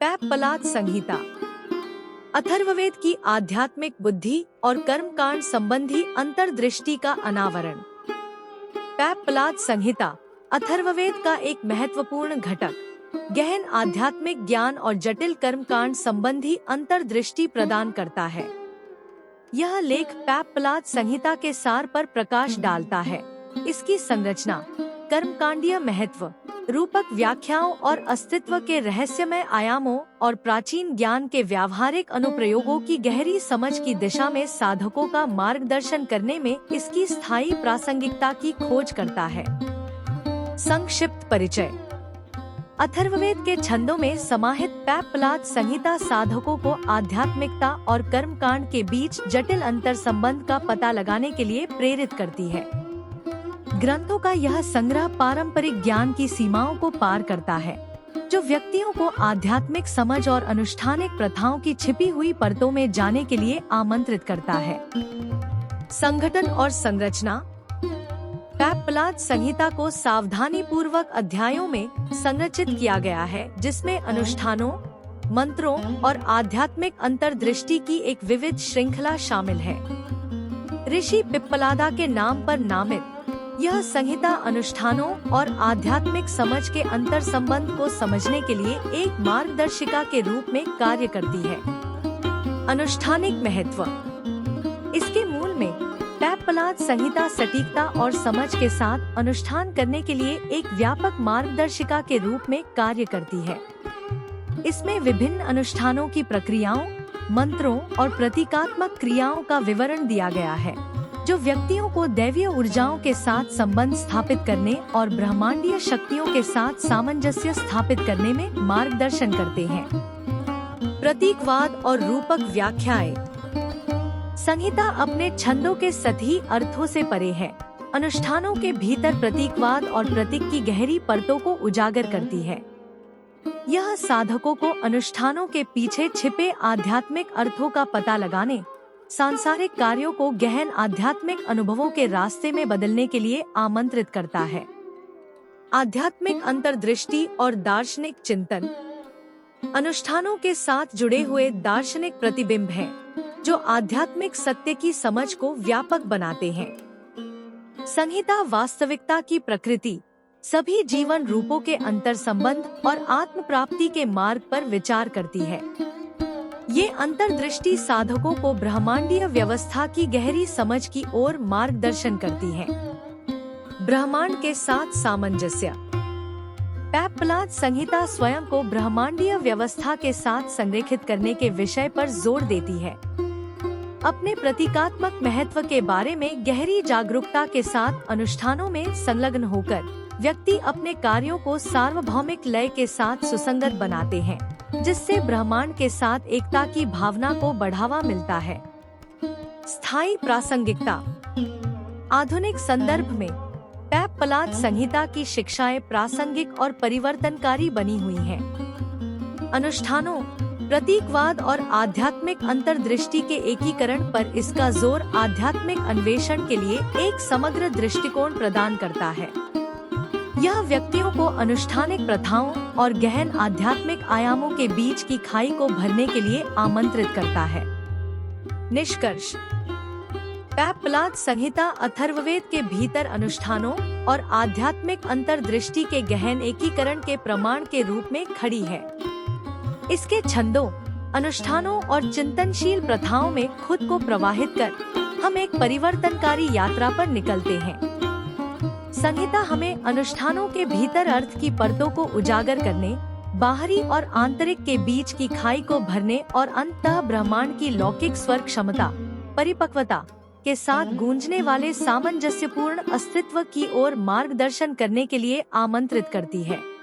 पैप्पलाद संहिता अथर्ववेद की आध्यात्मिक बुद्धि और कर्मकांड संबंधी अंतर्दृष्टि का अनावरण। पैप्पलाद संहिता अथर्ववेद का एक महत्वपूर्ण घटक, गहन आध्यात्मिक ज्ञान और जटिल कर्मकांड संबंधी अंतर्दृष्टि प्रदान करता है। यह लेख पैप्पलाद संहिता के सार पर प्रकाश डालता है। इसकी संरचना, कर्मकांडीय महत्व, रूपक व्याख्याओं और अस्तित्व के रहस्यमय आयामों और प्राचीन ज्ञान के व्यावहारिक अनुप्रयोगों की गहरी समझ की दिशा में साधकों का मार्गदर्शन करने में इसकी स्थायी प्रासंगिकता की खोज करता है। संक्षिप्त परिचय। अथर्ववेद के छंदों में समाहित पैप्पलाद संहिता साधकों को आध्यात्मिकता और कर्मकांड के बीच जटिल अंतर संबंध का पता लगाने के लिए प्रेरित करती है। ग्रंथों का यह संग्रह पारंपरिक ज्ञान की सीमाओं को पार करता है, जो व्यक्तियों को आध्यात्मिक समझ और अनुष्ठानिक प्रथाओं की छिपी हुई परतों में जाने के लिए आमंत्रित करता है। संगठन और संरचना। पैप्पलाद संहिता को सावधानी पूर्वक अध्यायों में संरचित किया गया है, जिसमें अनुष्ठानों, मंत्रों और आध्यात्मिक अंतर्दृष्टि की एक विविध श्रृंखला शामिल है। ऋषि पिप्पलादा के नाम पर नामित यह संहिता अनुष्ठानों और आध्यात्मिक समझ के अंतर संबंध को समझने के लिए एक मार्गदर्शिका के रूप में कार्य करती है। अनुष्ठानिक महत्व। इसके मूल में पैप्पलाद संहिता सटीकता और समझ के साथ अनुष्ठान करने के लिए एक व्यापक मार्गदर्शिका के रूप में कार्य करती है। इसमें विभिन्न अनुष्ठानों की प्रक्रियाओं, मंत्रों और प्रतीकात्मक क्रियाओं का विवरण दिया गया है, जो व्यक्तियों को दैवीय ऊर्जाओं के साथ संबंध स्थापित करने और ब्रह्मांडीय शक्तियों के साथ सामंजस्य स्थापित करने में मार्गदर्शन करते हैं। प्रतीकवाद और रूपक व्याख्याएं। संहिता अपने छंदों के सतही अर्थों से परे है। अनुष्ठानों के भीतर प्रतीकवाद और प्रतीक की गहरी परतों को उजागर करती है। यह साधकों को अनुष्ठानों के पीछे छिपे आध्यात्मिक अर्थों का पता लगाने, सांसारिक कार्यों को गहन आध्यात्मिक अनुभवों के रास्ते में बदलने के लिए आमंत्रित करता है। आध्यात्मिक अंतर्दृष्टि और दार्शनिक चिंतन। अनुष्ठानों के साथ जुड़े हुए दार्शनिक प्रतिबिंब हैं, जो आध्यात्मिक सत्य की समझ को व्यापक बनाते हैं। संहिता वास्तविकता की प्रकृति, सभी जीवन रूपों के अंतर संबंध और आत्म प्राप्ति के मार्ग पर विचार करती है। ये अंतर्दृष्टि साधकों को ब्रह्मांडीय व्यवस्था की गहरी समझ की ओर मार्गदर्शन करती है। ब्रह्मांड के साथ सामंजस्य। पैप्पलाद संहिता स्वयं को ब्रह्मांडीय व्यवस्था के साथ संरेखित करने के विषय पर जोर देती है। अपने प्रतीकात्मक महत्व के बारे में गहरी जागरूकता के साथ अनुष्ठानों में संलग्न होकर व्यक्ति अपने कार्यों को सार्वभौमिक लय के साथ सुसंगत बनाते हैं, जिससे ब्रह्मांड के साथ एकता की भावना को बढ़ावा मिलता है। स्थायी प्रासंगिकता। आधुनिक संदर्भ में पैप्पलाद संहिता की शिक्षाएं प्रासंगिक और परिवर्तनकारी बनी हुई हैं। अनुष्ठानों, प्रतीकवाद और आध्यात्मिक अंतर्दृष्टि के एकीकरण पर इसका जोर आध्यात्मिक अन्वेषण के लिए एक समग्र दृष्टिकोण प्रदान करता है। यह व्यक्तियों को अनुष्ठानिक प्रथाओं और गहन आध्यात्मिक आयामों के बीच की खाई को भरने के लिए आमंत्रित करता है। निष्कर्ष। पैप्पलाद संहिता अथर्ववेद के भीतर अनुष्ठानों और आध्यात्मिक अंतर्दृष्टि के गहन एकीकरण के प्रमाण के रूप में खड़ी है। इसके छंदों, अनुष्ठानों और चिंतनशील प्रथाओं में खुद को प्रवाहित कर हम एक परिवर्तनकारी यात्रा पर निकलते हैं। संहिता हमें अनुष्ठानों के भीतर अर्थ की परतों को उजागर करने, बाहरी और आंतरिक के बीच की खाई को भरने और अंततः ब्रह्मांड की लौकिक स्वर क्षमता, परिपक्वता के साथ गूंजने वाले सामंजस्यपूर्ण अस्तित्व की ओर मार्गदर्शन करने के लिए आमंत्रित करती है।